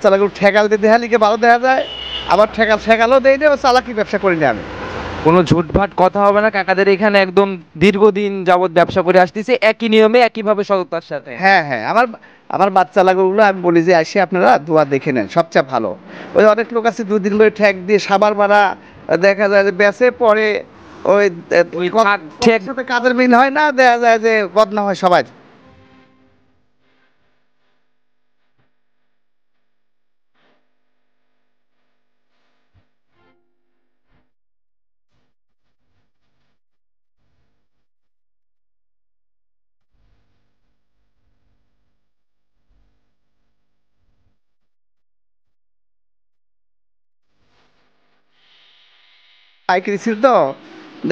চালাক ঠেকাল দিতে লিখে ভালো দেখা যায়, আবার ঠেকালও দেয় না, চালাকি ব্যবসা করি না আমি। কোনো ঝুটভাট কথা হবে না, কাকাদের এখানে একদম দীর্ঘদিন যাবত ব্যবসা করে আসতেছে একই নিয়মে একইভাবে সততার সাথে। হ্যাঁ হ্যাঁ, আমার আমার বাচ্চা লাগুলো আমি বলি যে আসে আপনারা দোয়া দেখে নেন, সবচেয়ে ভালো। ওই অনেক লোক আছে দুদিন ধরে ঠেক দিয়ে সাবার মারা, দেখা যায় যে বেচে পরে ওই ওই ঠেক সাথে কাজের মিল হয় না, দেখা যায় যে বদনাম হয় সবাই। পাইকারি ছিল তো,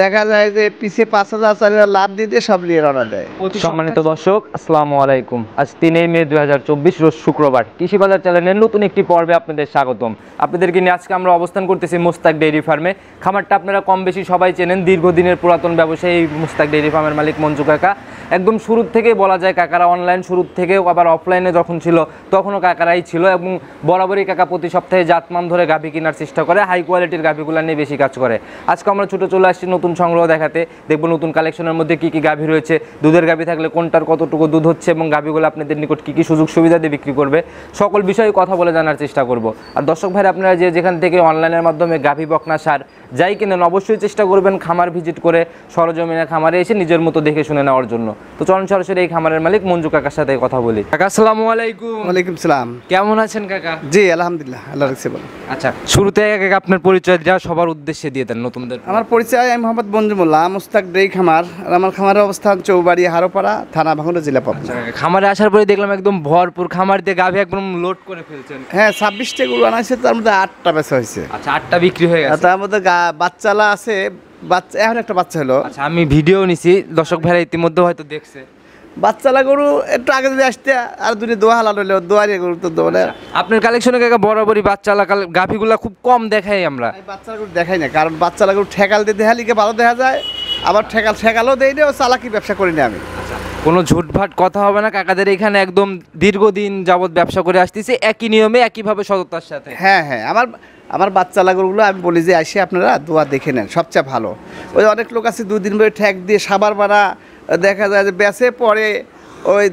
দেখা যায় যে পিছে 5,000 4,000 লাভ দিতে সব নিয়ে রওনা দেয়। সম্মানিত দর্শক, আসসালামু আলাইকুম। আজ 3 মে 2024 রোজ শুক্রবার। কৃষি বাজার চ্যানেলের নতুন একটি পর্বে আপনাদের স্বাগতম। আপনাদেরকে নিয়ে আজকে আমরা অবস্থান করতেছি মুস্তাক ডেইরি ফার্মে। খামারটা আপনারা কম বেশি সবাই চেনেন, দীর্ঘদিনের পুরাতন ব্যবসায়ী মুস্তাক ডেইরি ফার্মের মালিক মঞ্জু কাকা। একদম শুরুর থেকেই বলা যায় কাকারা অনলাইন শুরুর থেকেও, আবার অফলাইনে যখন ছিল তখনও কাকারাই ছিল, এবং বরাবরই কাকা প্রতি সপ্তাহে জাতমান ধরে গাভী কেনার চেষ্টা করে, হাই কোয়ালিটির গাভীগুলো নিয়ে বেশি কাজ করে। আজকে আমরা ছুটে চলে আসছি নতুন সংগ্রহ দেখাতে, দেখবো নতুন কালেকশনের মধ্যে কী কী গাভী রয়েছে, দুধের গাভী থাকলে কোনটার কতটুকু দুধ হচ্ছে, এবং গাভীগুলো আপনাদের নিকট কী কী সুযোগ সুবিধা দিয়ে বিক্রি করবে, সকল বিষয়ে কথা বলে জানার চেষ্টা করব। আর দর্শক ভাই, আপনারা যেখান থেকে অনলাইনের মাধ্যমে গাভী বকনা সার যাই কিনেন, অবশ্যই চেষ্টা করবেন খামার ভিজিট করে সরজমিনে খামারে এসে নিজের মতো দেখে শুনে নেওয়ার জন্য। তো চলুন সরাসরি এই খামারের মালিক মঞ্জু কাকার সাথে কথা বলি। কাকা আসসালামু আলাইকুম। ওয়ালাইকুম সালাম। কেমন আছেন কাকা? জি আলহামদুলিল্লাহ, আল্লাহ রাখছে ভালো। আচ্ছা, শুরুতে আপনার পরিচয় দেওয়া সবার উদ্দেশ্যে দিয়ে দেন নতুনদের। আমার পরিচয়, আমি মোহাম্মদ মঞ্জুমুল্লাহ, মুস্তাক ডেইরি খামার। আর আমার খামারের অবস্থান চৌবাড়ি, হারোপাড়া থানা, ভাঙড়া জেলা, পাবনা। খামারে আসার পরে দেখলাম একদম ভরপুর খামার দিয়ে গাভী একদম লোড করে ফেলছেন। হ্যাঁ, 26টা গরু আনাইছে, তার মধ্যে 8টা বেচা হয়েছে। আচ্ছা, 8টা বিক্রি হয়ে গেছে। তার মধ্যে বাচ্চালা আছে, বাচ্চা এখন একটা বাচ্চা হলো। আচ্ছা, আমি ভিডিও নিছি, দর্শক ভাইরা ইতিমধ্যে হয়তো দেখছে। বাচ্চালা গরু একটু আগে যদি আসতে আর দুটি দোয়া হালাল হইলো, দোয়ারি গরু তো দোয়ালে। আপনার কালেকশনে কাকা বরাবরই বাচ্চালা গাভীগুলা খুব কম দেখাই আমরা। বাচ্চালা গরু দেখাই না, কারণ বাচ্চালা গরু ঠেকাল দিতে লিখে ভালো দেখা যায়, আবার ঠেকালও দেয় না, চালাকি ব্যবসা করি না আমি। কোনো ঝুটভাট কথা হবে না, কাকাদের এখানে একদম দীর্ঘদিন যাবত ব্যবসা করে আসতেছে একই নিয়মে একইভাবে সততার সাথে। হ্যাঁ হ্যাঁ, আমার বাচ্চালা গরুগুলো আমি বলি যে আসে আপনারা দোয়া দেখে নেন, সবচেয়ে ভালো। ওই অনেক লোক আছে দুদিন ধরে ঠেক দিয়ে সাবার মারা, দেখা যায় যে বেচে পরে ওই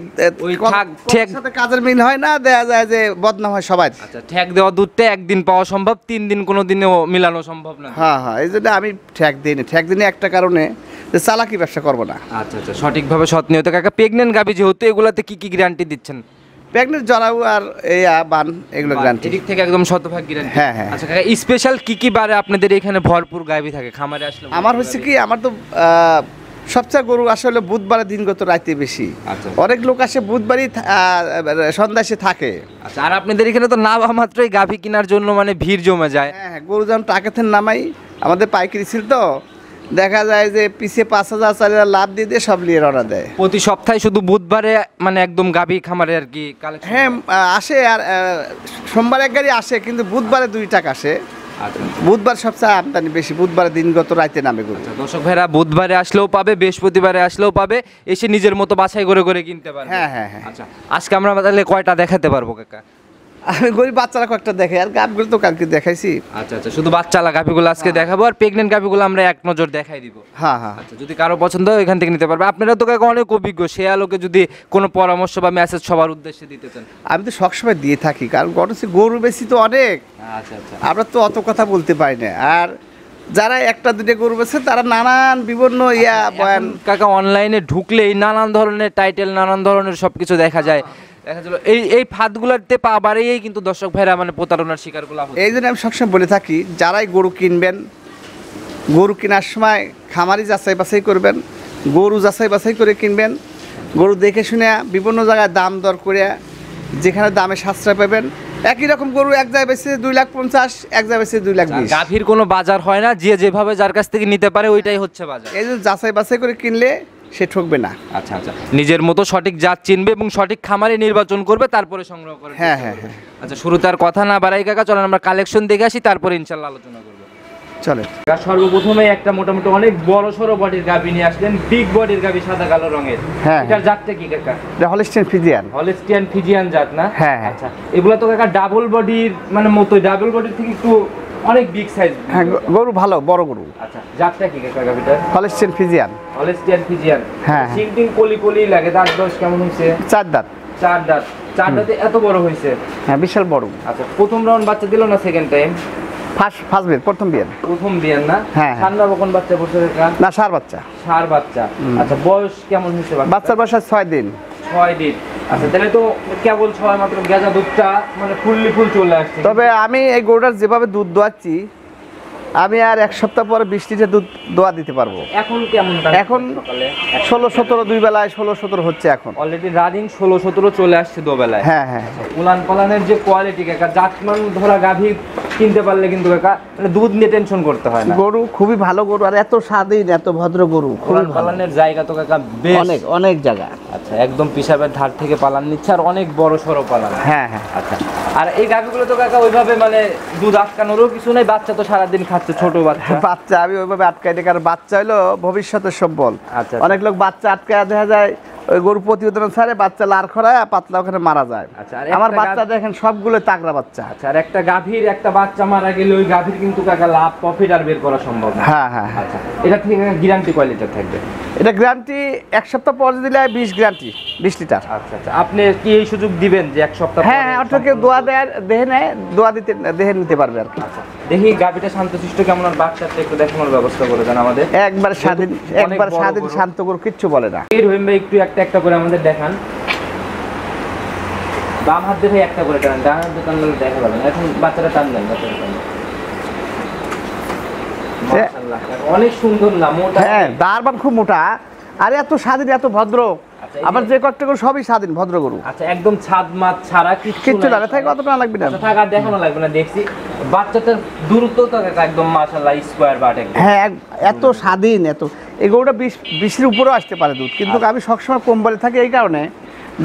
সাথে কাজের মিল হয় না, দেখা যায় যে বদনাম হয় সবাই। আচ্ছা, ঠেক দেওয়া দুধটা একদিন পাওয়া সম্ভব, 3 দিন কোনো দিনেও মিলানো সম্ভব না। হ্যাঁ হ্যাঁ, এই জন্য আমি ঠেক দিই না। ঠেক দিনে একটা কারণে যে চালাকি ব্যবসা করবো না। আচ্ছা আচ্ছা, সঠিকভাবে সৎ নিয়ত। কাকা প্রেগনেন্ট গাভী যেহেতু, এগুলাতে কি কি গ্যারান্টি দিচ্ছেন? প্রেগনেন্ট জরায়ু আর বান, এগুলো গ্যারান্টি। এদিক থেকে একদম শতভাগ গ্যারান্টি। হ্যাঁ হ্যাঁ। আচ্ছা কাকা, স্পেশাল কি কি বারে আপনাদের এখানে ভরপুর গাভী থাকে খামারে আসলে? আমার হচ্ছে কি, আমার তো সবচেয়ে গরু আসলে বুধবারের দিনগত রাইতে বেশি। আচ্ছা, অনেক লোক আসে বুধবারই সন্ধ্যায় এসে থাকে। আচ্ছা, আর আপনাদের এখানে তো নামা মাত্রই গাভী কেনার জন্য মানে ভিড় জমে যায়। হ্যাঁ হ্যাঁ, গরু যেমন টাকাতে নামাই, আমাদের পাইকারি ছিল তো, দেখা যায় যে পিছে 5,000 4,000 লাভ দিয়ে সব নিয়ে রওনা দেয়। প্রতি সপ্তাহে শুধু বুধবারে মানে একদম গাভী খামারে আর কি কালেকশন। হ্যাঁ আসে, আর সোমবার এক গাড়ি আসে, কিন্তু বুধবারে 2 টাকা আসে। আচ্ছা, বুধবার সবচেয়ে আমদানি বেশি, বুধবারের দিনগত রাইতে নামে গরু। দর্শক ভাইরা বুধবারে আসলেও পাবে, বৃহস্পতিবারে আসলেও পাবে, এসে নিজের মতো বাছাই করে করে কিনতে পারবে। হ্যাঁ হ্যাঁ হ্যাঁ। আচ্ছা, আজকে আমরা তাহলে কয়টা দেখাতে পারবো কাকা? আমি গরিব বাচ্চারা কয়েকটা দেখে, আর গাভগুলো তো কালকে দেখাইছি। আচ্ছা আচ্ছা, শুধু বাচ্চালা গাভীগুলো আজকে দেখাবো, আর প্রেগনেন্ট গাভীগুলো আমরা এক নজর দেখাই দিব। হ্যাঁ হ্যাঁ। আচ্ছা, যদি কারো পছন্দ হয় এখান থেকে নিতে পারবে। আপনারা তো কাকা অনেক অভিজ্ঞ, সে আলোকে যদি কোনো পরামর্শ বা মেসেজ সবার উদ্দেশ্যে দিতে চান। আমি তো সবসময় দিয়ে থাকি, কারণ গরু বেশি তো অনেক। আচ্ছা আচ্ছা, আমরা তো অত কথা বলতে পারি না। আর যারা একটা দুটো গরু বেছে তারা নানান বিভিন্ন বয়ান। কাকা অনলাইনে ঢুকলেই নানান ধরনের টাইটেল, নানান ধরনের সবকিছু দেখা যায়। দেখা গেল এই ফাঁদগুলোতে পা বাড়িয়েই কিন্তু দর্শক ভাইরা মানে প্রতারণার শিকারগুলো হচ্ছে। এই জন্য আমি সবসময় বলে থাকি, যারাই গরু কিনবেন, গরু কেনার সময় খামারি যাচাই বাছাই করবেন, গরু যাচাই বাছাই করে কিনবেন। গরু দেখে শুনে বিভিন্ন জায়গায় দাম দর করে, যেখানে দামে সাশ্রয় পাবেন। একই রকম গরু এক জায়গায় বেশি 2,50,000, এক জায়গায় বেশি 2,20,000। গাভীর কোনো বাজার হয় না, যে যেভাবে যার কাছ থেকে নিতে পারে ওইটাই হচ্ছে বাজার। এই জন্য যাচাই বাছাই করে কিনলে সে ঠকবে না। আচ্ছা আচ্ছা, নিজের মতো সঠিক জাত চিনবে এবং সঠিক খামারে নির্বাচন করবে, তারপরে সংগ্রহ করে। হ্যাঁ হ্যাঁ হ্যাঁ। আচ্ছা, শুরুতে আর কথা না বাড়াই কাকা, চলেন আমরা কালেকশন দেখে আসি, তারপরে ইনশাল্লাহ আলোচনা করবো। চলে। সর্বপ্রথমে একটা মোটামুটি অনেক বড় সড়ো বডির গাভী নিয়ে আসলেন, বিগ বডির গাভী, সাদা কালো রঙের। হ্যাঁ। এটার জাতটা কি কাকা? এটা হলিস্টিয়ান ফ্রিজিয়ান। হলিস্টিয়ান ফ্রিজিয়ান জাত না? হ্যাঁ। আচ্ছা, এগুলা তো কাকা ডাবল বডির মানে মতোই, ডাবল বডির থেকে একটু অনেক বিগ সাইজ। হ্যাঁ, গরু ভালো, বড় গরু। আচ্ছা, জাতটা কি কাকা গাভীটার? Holstein Friesian. Holstein Friesian. হ্যাঁ। সিংটিং কলি কলি লাগে। দাঁত বয়স কেমন হয়েছে? 4 দাঁত। 4 দাঁত। 4 দাঁতে এত বড় হয়েছে? হ্যাঁ, বিশাল বড়। আচ্ছা, প্রথম রাউন্ড বাচ্চা দিল না সেকেন্ড টাইম? ফার্স্ট বিয়ার, প্রথম বিয়ার। প্রথম বিয়ার না? হ্যাঁ। ঠান্ডা বকন বাচ্চা বসে কাকা? না, ষাঁড় বাচ্চা। ষাঁড় বাচ্চা। আচ্ছা, বয়স কেমন হয়েছে বাচ্চার বয়স 6 দিন। 6 দিন। আচ্ছা, তাহলে তো কেবল 6 মাত্র গেজা দুধটা মানে ফুল চলে আসছে। তবে আমি এই গরুটার যেভাবে দুধ দোয়াচ্ছি, আমি আর 1 সপ্তাহ পরে 20 লিটার দুধ দোয়া দিতে পারবো। এখন কেমন? এখন 16-17 দুই বেলায় 16-17 হচ্ছে এখন। অলরেডি রানিং 16-17 চলে আসছে দুবেলায়। হ্যাঁ হ্যাঁ। উলান পালানের যে কোয়ালিটি কাকা, জাতমান ধরা গাভী কিনতে পারলে কিন্তু কাকা মানে দুধ নিয়ে টেনশন করতে হয় না। গরু খুবই ভালো গরু, আর এত স্বাধীন, এত ভদ্র গরু। উলান পালানের জায়গা তো কাকা বেশ অনেক অনেক জায়গা। আচ্ছা, একদম পিসাবের ধার থেকে পালান নিচ্ছে, আর অনেক বড় সড়ো পালান। হ্যাঁ হ্যাঁ। আচ্ছা, আর এই গাভীগুলো তো কাকা ওইভাবে মানে দুধ আটকানোরও কিছু নেই, বাচ্চা তো সারাদিন খাচ্ছে, ছোট বাচ্চা। বাচ্চা আমি ওইভাবে আটকাই দিই, কারণ বাচ্চা হলো ভবিষ্যতের সম্বল। আচ্ছা। অনেক লোক বাচ্চা আটকায় দেখা যায় ওই গরু প্রতিবেদন ছাড়ে, বাচ্চা লার খরায় পাতলা ওখানে মারা যায়। আচ্ছা, আর আমার একটা বাচ্চা দেখেন সবগুলো তাগড়া বাচ্চা। আচ্ছা, আর একটা গাভীর একটা বাচ্চা মারা গেলে ওই গাভীর কিন্তু কাকা লাভ প্রফিট আর বের করা সম্ভব না। হ্যাঁ হ্যাঁ। আচ্ছা, এটা থেকে গ্যারান্টি কয় লিটার থাকবে? এটা গ্যারান্টি 1 সপ্তাহ পরে দিলে 20 গ্যারান্টি 20 লিটার। আচ্ছা আচ্ছা, আপনি কি এই সুযোগ দিবেন যে 1 সপ্তাহ? হ্যাঁ হ্যাঁ, অর্থাৎ কেউ দোয়া দেয়, দেহে নেয়, দোয়া দিতে দেহে নিতে পারবে আর কি। আচ্ছা, দেখি গাভীটা শান্তশিষ্ট কেমন, আর বাচ্চাটা একটু দেখানোর ব্যবস্থা করে দেন আমাদের। একবার স্বাধীন, একবার স্বাধীন শান্ত গরু, কিচ্ছু বলে না। এই রহিম ভাই একটু একটা একটা করে আমাদের দেখান। বাম হাত দেখে একটা করে টান, ডান হাত দিয়ে টানলে দেখা যাবে না। এখন বাচ্চাটা টান দেন, বাচ্চাটা টান দেন। মাশাআল্লাহ, অনেক সুন্দর না, মোটা। হ্যাঁ, দারবান খুব মোটা, আর এত স্বাধীন, এত ভদ্র। আচ্ছা, আবার যে কষ্ট গরু সবই স্বাধীন, ভদ্র গরু। আচ্ছা, একদম ছাদ মাছ ছাড়া কিচ্ছু না, থাকে অত না লাগবে না। আচ্ছা, থাকা দেখানো লাগবে না, দেখছি বাচ্চাটার দূরত্ব তো একদম মাশাআল্লাহ স্কয়ার বাট একদম। হ্যাঁ, এত স্বাধীন, এত এই গরুটা 20-20-এর উপরেও আসতে পারে দুধ, কিন্তু আমি সবসময় কম বলে থাকি এই কারণে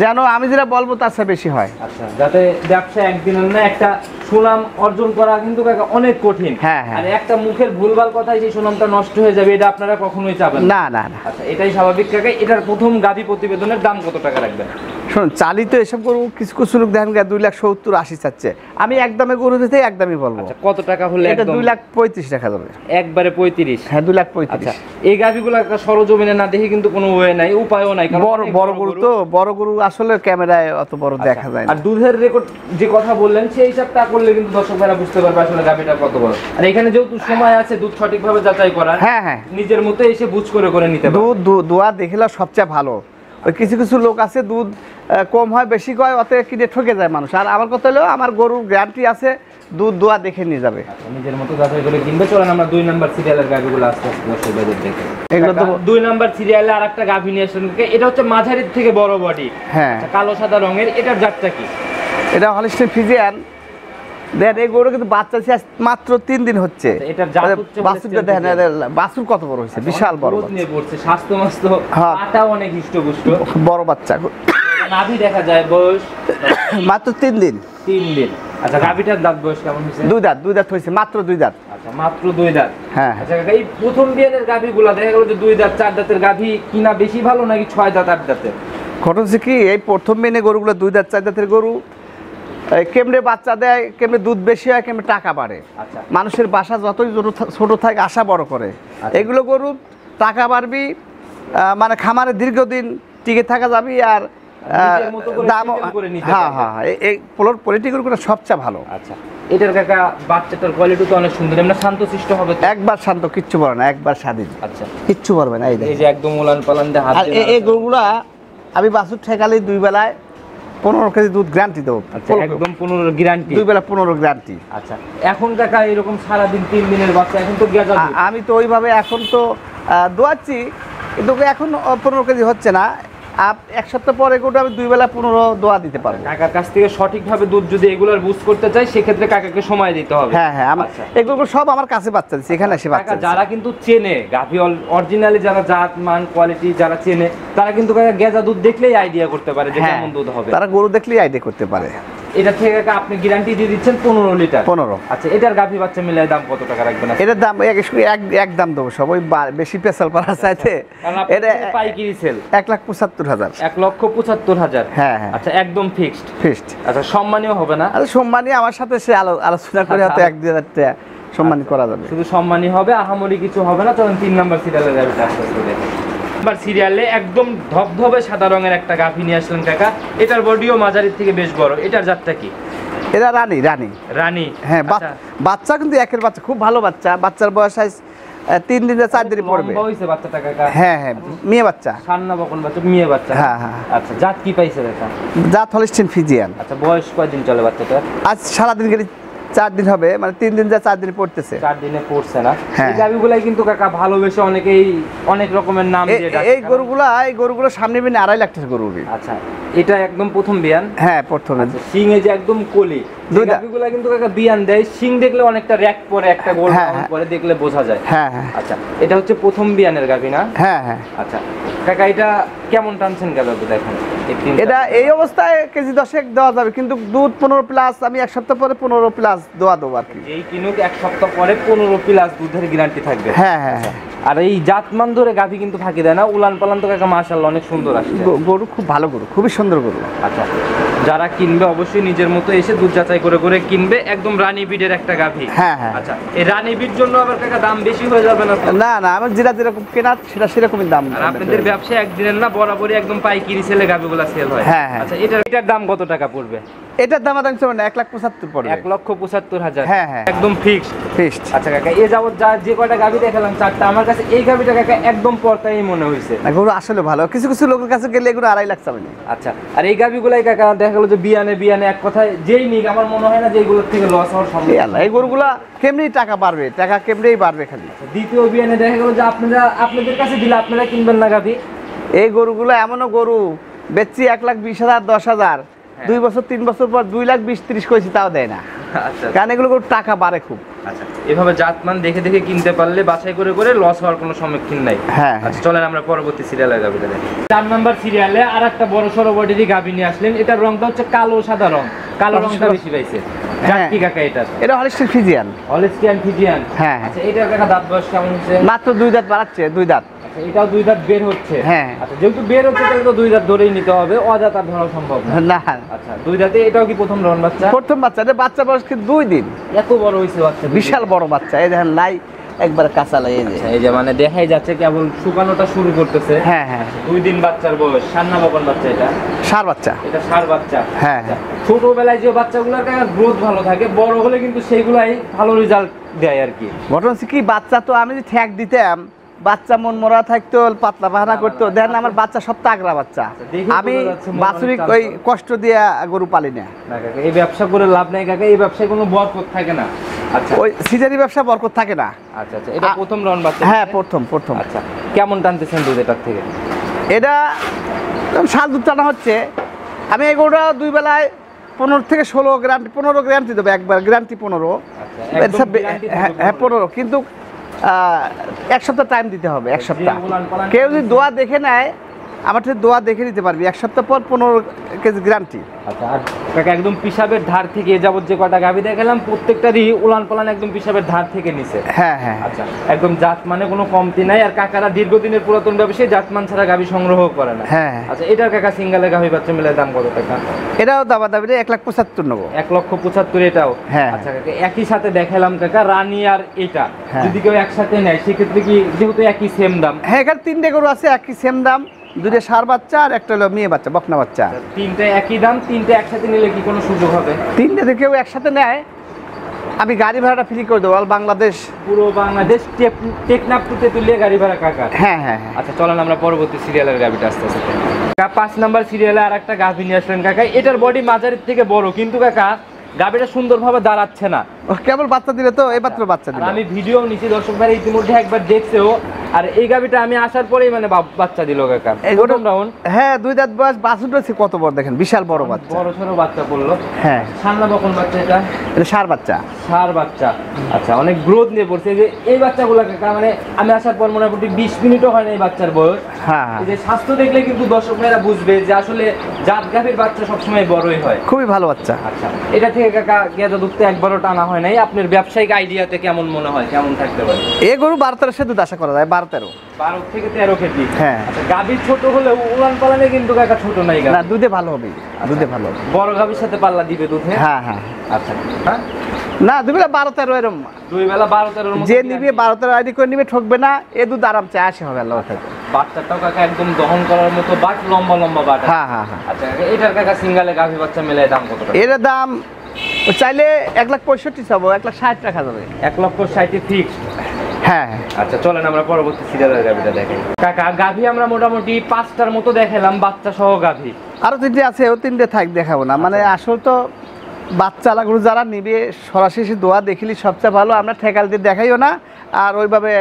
যেন আমি যেটা বলবো তার চেয়ে বেশি হয়। আচ্ছা, যাতে ব্যবসা একদিনের না একটা সুনাম অর্জন করা কিন্তু কাকা অনেক কঠিন। হ্যাঁ হ্যাঁ। আর একটা মুখের ভুলভাল কথায় সেই সুনামটা নষ্ট হয়ে যাবে, এটা আপনারা কখনোই চাবেন না না না। আচ্ছা, এটাই স্বাভাবিক কাকা। এটার প্রথম গাভী প্রতিবেদনের দাম কত টাকা রাখবেন? শুনুন, চালিত এসব গরু কিছু কিছু লোক দেখেন 2,70,80 চাচ্ছে, আমি একদমে গরু দিতে একদমই বলবো। আচ্ছা, কত টাকা হলে এটা একদম? 2,35,000 টাকা যাবে। একবারে 35? হ্যাঁ, 2,35,000। আচ্ছা, এই গাভীগুলো সরজমিনে না দেখে কিন্তু কোনো ওয়ে নাই, উপায়ও নাই, কারণ বড় অনেক বড় গরু তো, বড় গরু আসলে ক্যামেরায় অত বড় দেখা যায় না। আর দুধের রেকর্ড যে কথা বললেন সেই হিসাবটা করলে কিন্তু দর্শক ভাইরা বুঝতে পারবে আসলে গাভীটা কত বড়। আর এখানে যেহেতু সময় আছে দুধ সঠিকভাবে যাচাই করার, হ্যাঁ হ্যাঁ, নিজের মতো এসে বুঝ করে নিতে পারবে। দুধ দোয়া দেখলে সবচেয়ে ভালো। ওই কিছু কিছু লোক আছে দুধ কম হয় বেশি কয়, অত কিনে ঠকে যায় মানুষ। আর আমার কথা হলো আমার গরুর গ্যারান্টি আছে, দুধ দোয়া দেখে নিয়ে যাবে। আচ্ছা, নিজের মতো যাচাই করে কিনবে। চলেন আমরা 2 নাম্বার সিরিয়ালের গাভীগুলো আস্তে আস্তে দর্শক ভাইদের দেখে। এগুলো তো 2 নাম্বার সিরিয়ালে আরেকটা গাভী নিয়ে আসছেন, এটা হচ্ছে মাঝারির থেকে বড় বডি। হ্যাঁ, আচ্ছা, কালো সাদা রঙের, এটার জাতটা কি? এটা হলিস্টিয়ান ফ্রিজিয়ান। দেখেন এই গরু কিন্তু বাচ্চা ছিল মাত্র 3 দিন হচ্ছে। এটার জাত হচ্ছে বাছুরটা দেখেন, বাছুর কত বড় হয়েছে, বিশাল বড় গ্রোথ নিয়ে পড়ছে, স্বাস্থ্য মাস্তো, হ্যাঁ। পাটাও অনেক হিষ্টপুষ্ট, বড় বাচ্চা। নাভি দেখা যায়, বয়স মাত্র 3 দিন। 3 দিন। আচ্ছা, গাভীটার দাঁত বয়স কেমন হয়েছে? 2 দাঁত হয়েছে, মাত্র 2 দাঁত। আচ্ছা, মাত্র 2 দাঁত। হ্যাঁ। আচ্ছা কাকা, এই প্রথম বিয়ানের গাভীগুলা দেখা গেল যে 2 দাঁত 4 দাঁতের গাভী কিনা বেশি ভালো নাকি 6 দাঁত 8 দাঁতের? ঘটনা হচ্ছে কি, এই প্রথম মেনে গরুগুলো 2 দাঁত 4 দাঁতের গরু কেমনে বাচ্চা দেয়, কেমনে দুধ বেশি হয়, কেমনে টাকা বাড়ে। আচ্ছা, মানুষের বাসা যতই ছোট থাকে আশা বড় করে। এগুলো গরু টাকা বাড়বি, মানে খামারে দীর্ঘদিন টিকে থাকা যাবি, আর নিজের মতো করে দাম। settle করে নিতে হ্যাঁ পারবে। হ্যাঁ, এই পলিটিক্যাল সবচেয়ে ভালো। আচ্ছা, এটার কাকা বাচ্চাটার কোয়ালিটি তো অনেক সুন্দর, এমনি শান্তশিষ্ট হবে তো? একবার শান্ত, কিচ্ছু বলে না, একবার স্বাধীন, আচ্ছা, কিচ্ছু বলবে না। এই এই যে একদম উলান পালান দিয়ে হাত আর দিয়ে এই গরুগুলা আমি বাছুর ঠেকালে 2 বেলায় 15 কেজি দুধ গ্যারান্টি দেবো। আচ্ছা, একদম 15 গ্যারান্টি? 2 বেলা 15 গ্যারান্টি। আচ্ছা, এখন কাকা এরকম সারাদিন 3 দিনের বাচ্চা, এখন তো গেজা দুধ। আমি তো ওইভাবে এখন তো দোয়াচ্ছি, কিন্তু এখন 15 কেজি হচ্ছে না। 1 সপ্তাহ পরে গরুটা আমি 2 বেলা 15 দোয়া দিতে পারবো। কাকার কাছ থেকে সঠিকভাবে দুধ যদি এগুলার বুঝ করতে চাই, সেক্ষেত্রে কাকাকে সময় দিতে হবে। হ্যাঁ হ্যাঁ, আমার আচ্ছা। এগুলো সব আমার কাছে বাচ্চা দিচ্ছে, এখানে এসে বাচ্চা কাকা দিচ্ছে। যারা কিন্তু চেনে গাভী অরিজিনালি, যারা জাত মান কোয়ালিটি যারা চেনে, তারা কিন্তু কাকা গেজা দুধ দেখলেই আইডিয়া করতে পারে যে হ্যাঁ, কেমন দুধ হবে। তারা গরু দেখলেই আইডিয়া করতে পারে। এটা থেকে কাকা আপনি গ্যারান্টি দিয়ে দিচ্ছেন 15 লিটার। 15। আচ্ছা, এটার গাভী বাচ্চা মিলাই দাম কত টাকা রাখবেন? এটার দাম এক দাম দেবো, সব ওই বেশি পেশাল করার চাইতে এটা পাইকারি সেল 1,75,000। 1,75,000। হ্যাঁ হ্যাঁ। আচ্ছা, একদম ফিক্সড। ফিক্সড। আচ্ছা, সম্মানীয় হবে না? আরে সম্মানী আমার সাথে সে আলোচনা করে হয়তো 1-2 হাজার টাকা সম্মানী করা যাবে। শুধু সম্মানী হবে, আহামরি কিছু হবে না। তখন 3 নাম্বার সিরিয়ালের গাভীটা আস্তে আস্তে দেখেন। নাম্বার সিরিয়ালে একদম ধবধবে সাদা রঙের একটা গাভী নিয়ে আসলেন কাকা। এটার বডিও মাঝারির থেকে বেশ বড়। এটার জাতটা কি? এরা রানী। রানী। হ্যাঁ, আচ্ছা, বাচ্চা কিন্তু একের বাচ্চা, খুব ভালো বাচ্চা। বাচ্চার বয়স 3 দিন 4 দিন পড়বে। লম্বা হইছে বাচ্চাটা কাকা? হ্যাঁ, মেয়ে বাচ্চা। সান্না বকন বাচ্চা, মেয়ে বাচ্চা। হ্যাঁ। আচ্ছা, জাত কি পাইছে কাকা? জাত হলিস্টিন ফিজিয়ান। আচ্ছা, বয়স কয়দিন চলে বাচ্চাটা? আজ সারাদিন গেলে 4 দিন হবে, মানে 3 দিন 4 দিন পড়তেছে। 4 দিনে পড়ছে না? হ্যাঁ। এই গাভীগুলাই কিন্তু কাকা ভালোবেসে অনেকেই অনেক রকমের নাম দিয়ে ডাকে। এই গরুগুলো সামনে বিনে 2.5 লাখ টাকা গরু। আচ্ছা, এটা একদম প্রথম বিয়ান? হ্যাঁ, প্রথমে। সিং এ যে একদম কলি, দুই দাঁত। গাভীগুলা কিন্তু কাকা বিয়ান দেয়, সিং দেখলে অনেকটা র‍্যাক পরে, একটা গোল পরে দেখলে বোঝা যায়। হ্যাঁ। আচ্ছা, এটা হচ্ছে প্রথম বিয়ানের গাভী না? হ্যাঁ। আচ্ছা কাকা, এটা কেমন টানছেন গাভী দেখেন? এটা এই অবস্থায় কেজি 10 দেওয়া যাবে, কিন্তু দুধ 15 প্লাস। আমি 1 সপ্তাহ পরে 15 প্লাস দেওয়া দেবো আর কি। এই কিনুক 1 সপ্তাহ পরে 15 প্লাস দুধের গ্যারান্টি থাকবে। হ্যাঁ। আর এই জাতমান ধরে গাভী কিন্তু ফাঁকি দেয় না। উলান পালান তো কাকা মাশাআল্লাহ অনেক সুন্দর আসছে। গরু খুব ভালো গরু, খুবই সুন্দর গরু। আচ্ছা, যারা কিনবে অবশ্যই নিজের মতো এসে দুধ যাচাই করে করে কিনবে। একদম রানী বিডের একটা গাভী। হ্যাঁ। আচ্ছা, এই রানী বিড জন্য আবার কাকা দাম বেশি হয়ে যাবে না তো? না, আমার যেরকম কেনা সেরকমই দাম। আর আপনাদের ব্যবসা একদিনের না, বরাবরই একদম পাইকারি সেলে গাভীগুলা সেল হয়। হ্যাঁ। আচ্ছা, এটার দাম কত টাকা পড়বে? এটার দাম চলবে না, 1,75,000 পড়বে। 1,75,000। হ্যাঁ। একদম ফিক্সড। আচ্ছা কাকা, এ যাবত যে কয়টা গাভী দেখালাম 4টা, আমার কাছে এই গাভীটা কাকা একদম পর্তাই মনে হয়েছে। গরু আসলে ভালো। কিছু লোকের কাছে গেলে এগুলো 2.5 লাখ চাবে না। আচ্ছা, আর এই গাভীগুলাই কাকা দেখা গেল যে বিয়ানে এক কথায় যেই নিক, আমার মনে হয় না যে এইগুলোর থেকে লস হওয়ার সম্ভাবনা। এই গরুগুলা কেমনি টাকা বাড়বে, কেমনি বাড়বে খালি। দ্বিতীয় বিয়ানে দেখা গেল যে আপনাদের কাছে দিলে আপনারা কিনবেন না গাভী। এই গরুগুলো এমনও গরু বেচছি 1,20,000 10,000, 2 বছর 3 বছর পর 2,20,000-30 করেছি, তাও দেয় না। আচ্ছা, কারণ এগুলো টাকা বাড়ে খুব। আচ্ছা, এভাবে জাতমান দেখে দেখে কিনতে পারলে বাছাই করে করে লস হওয়ার কোনো সম্মুখীন নাই। হ্যাঁ। আচ্ছা, চলেন আমরা পরবর্তী সিরিয়ালের গাভীটা দেখি। 4 নাম্বার সিরিয়ালে আর একটা বড় সরো বডিরই গাভী নিয়ে আসলেন। এটার রংটা হচ্ছে কালো সাদা রং। কালো রংটা বেশি পাইছে। জাত কি কাকা এটা? এটা হলিস্টিন ফিজিয়ান। Holstein Friesian. হ্যাঁ। আচ্ছা, এটার কাকা দাঁত বয়স কেমন হচ্ছে? মাত্র 2 দাঁত বাড়াচ্ছে, 2 দাঁত। আচ্ছা, এটাও 2 দাঁত বের হচ্ছে। হ্যাঁ। আচ্ছা, যেহেতু বের হচ্ছে তাহলে তো 2 দাঁত ধরেই নিতে হবে, অজাত আর ধরা সম্ভব না। না। আচ্ছা, 2 দাঁতে এটাও কি প্রথম রন বাচ্চা? প্রথম বাচ্চা। এটা বাচ্চা বয়স কি 2 দিন। এত বড় হইছে বাচ্চা? বিশাল বড় বাচ্চা। এই দেখেন লাই একবার কাঁচা লাই। এই যে মানে দেখাই যাচ্ছে কেবল শুকানোটা শুরু করতেছে। হ্যাঁ। 2 দিন বাচ্চার বয়স। সান্না বকন বাচ্চা এটা? ষাঁড় বাচ্চা। এটা ষাঁড় বাচ্চা। হ্যাঁ। ছোটবেলায় যে বাচ্চাগুলোর গ্রোথ ভালো থাকে, বড় হলে কিন্তু সেইগুলাই ভালো রেজাল্ট দেয় আর কি। ঘটনা হচ্ছে কি, বাচ্চা তো আমি যদি ঠ্যাক দিতাম, বাচ্চা মন মরা থাকতো, পাতলা পাহানা করতো। দেখেন আমার বাচ্চা সব তাগড়া বাচ্চা। আমি বাছুরিক ওই কষ্ট দিয়ে গরু পালি না। এই ব্যবসা করে লাভ নাই কাকা, এই ব্যবসায় কোনো বরকত থাকে না। আচ্ছা, ওই সিজারি ব্যবসা বরকত থাকে না। আচ্ছা, এটা প্রথম রন বাচ্চা? হ্যাঁ, প্রথম। আচ্ছা, কেমন টানতেছেন দুধ এটার থেকে? এটা শাল দুধ টানা হচ্ছে। আমি এই গরুটা 2 বেলায় 15 থেকে 16 গ্যারান্টি, 15 গ্যারান্টি দেবো একবার। গ্যারান্টি 15। হ্যাঁ 15, কিন্তু 1 সপ্তাহ টাইম দিতে হবে। 1 সপ্তাহ। কেউ যদি দোয়া দেখে নেয়, আমার থেকে দোয়া দেখে নিতে পারবি। 1 সপ্তাহ পর 15 কেজি গ্যারান্টি। আচ্ছা, আর কাকা একদম পিসাবের ধার থেকে যাবত যে কটা গাভী দেখালাম প্রত্যেকটারই উলান পালান একদম পিসাবের ধার থেকে নিছে। হ্যাঁ। আচ্ছা, একদম জাত মানে কোনো কমতি নাই। আর কাকারা দীর্ঘদিনের পুরাতন ব্যবসায়ী, জাতমান ছাড়া গাভী সংগ্রহ করে না। হ্যাঁ। আচ্ছা, এটার কাকা সিঙ্গেলে গাভী বাচ্চা মিলে দাম কত টাকা? এটাও দাবি 1,75,000 নেবো। 1,75,000 এটাও? হ্যাঁ। আচ্ছা কাকা, একই সাথে দেখালাম কাকা রানী আর এটা, হ্যাঁ। যদি কেউ একসাথে নেয় সেক্ষেত্রে কি যেহেতু একই সেম দাম? হ্যাঁ, এখানে 3টে গরু আছে, একই সেম দাম। 2টা ষাঁড় বাচ্চা আর একটা হলো মেয়ে বাচ্চা, বকনা বাচ্চা। 3টে একই দাম, 3টে একসাথে নিলে কি কোনো সুযোগ হবে? 3টে যদি কেউ একসাথে নেয়, আমি গাড়ি ভাড়াটা ফ্রি করে দেবো। বাংলাদেশ, পুরো বাংলাদেশ টেকনাফ টু তেতুলিয়া গাড়ি ভাড়া কাকা? হ্যাঁ। আচ্ছা, চলেন আমরা পরবর্তী সিরিয়ালের গাভীটা আস্তে আস্তে। 5 নাম্বার সিরিয়ালে আর একটা গাভী নিয়ে আসলেন কাকা। এটার বডি মাঝারির থেকে বড়, কিন্তু কাকা গাভীটা সুন্দরভাবে দাঁড়াচ্ছে না। কেবল বাচ্চা দিলে তো, এই মাত্র বাচ্চা দিলে। আমি ভিডিও নিচে, দর্শক ভাই ইতিমধ্যে একবার দেখছেও। আর এই গাভিটা আমি আসার পরেই মানে বাচ্চা দিল কাকা প্রথম রাউন্ড। হ্যাঁ 2 দাঁত বয়স, বাছুর রয়েছে কত বড় দেখেন, বিশাল বড় বাচ্চা, বড় ছোট বাচ্চা পড়লো। হ্যাঁ সান্না বকন বাচ্চা, এটা এটা ষাঁড় বাচ্চা। ষাঁড় বাচ্চা, আচ্ছা অনেক গ্রোথ নিয়ে পড়ছে। যে এই বাচ্চাগুলো কাকা মানে আমি আসার পর মোটামুটি 20 মিনিটও হয় না এই বাচ্চার বয়স। হ্যাঁ এই যে স্বাস্থ্য দেখলে কিন্তু দর্শক ভাইরা বুঝবে যে আসলে জাত গাভীর বাচ্চা সবসময় বড়ই হয়। খুবই ভালো বাচ্চা। আচ্ছা এটা থেকে কাকা গেঁদা দুধ তো একবারও টানা হয় নাই, আপনার ব্যবসায়িক আইডিয়াতে কেমন মনে হয়, কেমন থাকতে পারে? এই গরু 12-13 দুধ আশা করা যায়, 12-13। 12 থেকে 13 কেজি। হ্যাঁ আচ্ছা গাভী ছোট হলেও উলান পালানে কিন্তু কাকা ছোট নাই না, গাভী। দুধে ভালো হবে, দুধে ভালো হবে। বড় গাভীর সাথে পাল্লা দিবে দুধে। হ্যাঁ হ্যাঁ আচ্ছা হ্যাঁ না, দুবেলা 12-13 এরকম। দুই বেলা 12-13 মতো যে নিবে 12-13 আইডি করে নিবে, ঠকবে না। এ দুধ আরাম চায় আসে হবে আল্লাহ থেকে। বাচ্চাটাও কাকা একদম দহন করার মতো বাট, লম্বা লম্বা বাট। হ্যাঁ হ্যাঁ হ্যাঁ। আচ্ছা এটার কাকা সিঙ্গালে গাভী বাচ্চা মেলায় দাম কত টাকা? এর দাম চাইলে 1,65,000 চাবো, 1,60,000 রাখা যাবে। 1,60,000 ফিক্সড। হ্যাঁ হ্যাঁ। আচ্ছা চলেন আমরা পরবর্তী সিরিয়ালের গাভীটা দেখাই। কাকা গাভী আমরা মোটামুটি 5টার মতো দেখালাম, বাচ্চা সহ গাভী। আরো 3টে আছে, ও 3টে থাক, দেখাবো না। মানে আসল তো বাচ্চা গরু যারা নিবে সরাসরি দোয়া দেখিলি সবচেয়ে ভালো। আমরা ঠেকাল দিয়ে দেখাইও না, আর ওইভাবে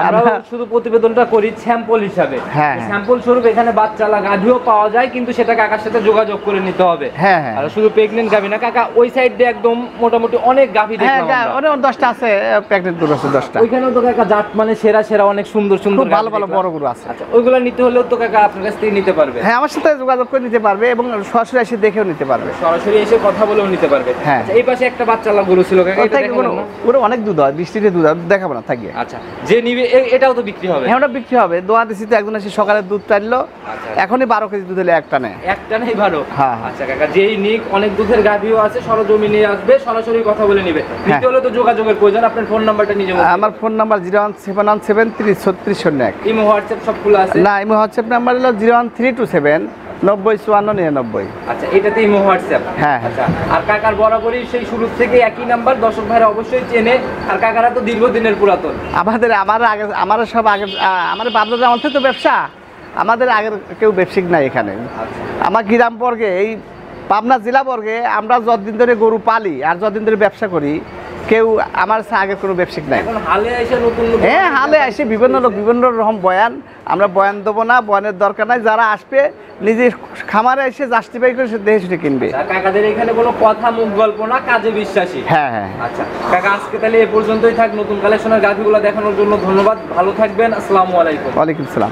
আমরা শুধু প্রতিবেদনটা করি স্যাম্পল হিসাবে। হ্যাঁ স্যাম্পল স্বরূপ এখানে বাচ্চা গাভীও পাওয়া যায়, কিন্তু সেটা কাকার সাথে যোগাযোগ করে নিতে হবে। হ্যাঁ হ্যাঁ। আর শুধু প্রেগনেন্ট গাভী না কাকা, ওই সাইড দিয়ে একদম মোটামুটি অনেক গাভী হ্যাঁ দেখলাম আমরা। অনেক 10টা আছে, প্যাকেট গরু আছে 10টা। ওইখানেও তো কাকা জাত মানে সেরা সেরা অনেক সুন্দর সুন্দর খুব ভালো গাভী ভালো দেখলাম। বড় গরু আছে। আচ্ছা ওইগুলা নিতে হলেও তো কাকা আপনার কাছ থেকে নিতে পারবে? হ্যাঁ আমার সাথে যোগাযোগ করে নিতে পারবে, এবং সরাসরি এসে দেখেও নিতে পারবে, সরাসরি এসে কথা বলেও নিতে পারবে। হ্যাঁ। আচ্ছা, এই পাশে একটা বাচ্চা গরু ছিল কাকা, এটা দেখাবেন না? ওরা অনেক দুধ হয়, 20 লিটার দুধ হয়, দেখাবো না থাকিয়ে। আচ্ছা যে নিবে এটাও তো বিক্রি হবে? হ্যাঁ ওটা বিক্রি হবে। দোয়া দিছি তো, একজন এসে সকালে দুধ টানলো, আচ্ছা। এখনই 12 কেজি দুধ হলে একটা নেয়। একটা নেই 12? হ্যাঁ। আচ্ছা কাকা যেই নিক, অনেক দুধের গাভীও আছে, সরজমি নিয়ে আসবে, সরাসরি কথা বলে নিবে। নিতে হলে তো যোগাযোগের প্রয়োজন। আপনার ফোন নাম্বারটা নিজে বলুন। আমার ফোন নাম্বার 01717 ইমো হোয়াটসঅ্যাপ সবগুলো আছে? না, ইমো হোয়াটসঅ্যাপ নাম্বার হলো 01327 905499। আচ্ছা এটাতে ইমো হোয়াটসঅ্যাপ? হ্যাঁ। আচ্ছা আর কাকার বরাবরই সেই শুরু থেকে একই নাম্বার, দর্শক ভাইরা অবশ্যই চেনে। আর কাকারা তো দীর্ঘদিনের পুরাতন। আমার সব আগে আমাদের বাপদাদা আমার তো ব্যবসা, আমাদের আগের কেউ ব্যবসায়িক নাই এখানে। আচ্ছা আমার গ্রাম বর্গে, এই পাবনা জেলা বর্গে আমরা যতদিন ধরে গরু পালি আর যতদিন ধরে ব্যবসা করি, কেউ আমার আগে কোনো ব্যবসায়িক নাই। এখন হালে এসে নতুন হ্যাঁ হালে আসে বিভিন্ন লোক বিভিন্ন রকম বয়ান, আমরা বয়ান দেবো না, বয়ানের দরকার নাই। যারা আসবে নিজে খামারে এসে জাস্টিফাই করে সে দেখে শুনে কিনবে। কাকাদের এখানে কোনো কথা মুখ গল্প না, কাজে বিশ্বাসী। হ্যাঁ হ্যাঁ। আচ্ছা কাকা আজকে তাহলে এ পর্যন্তই থাক। নতুন কালেকশনের গাভীগুলো দেখানোর জন্য ধন্যবাদ, ভালো থাকবেন, আসসালামু আলাইকুম। ওয়ালাইকুম সালাম।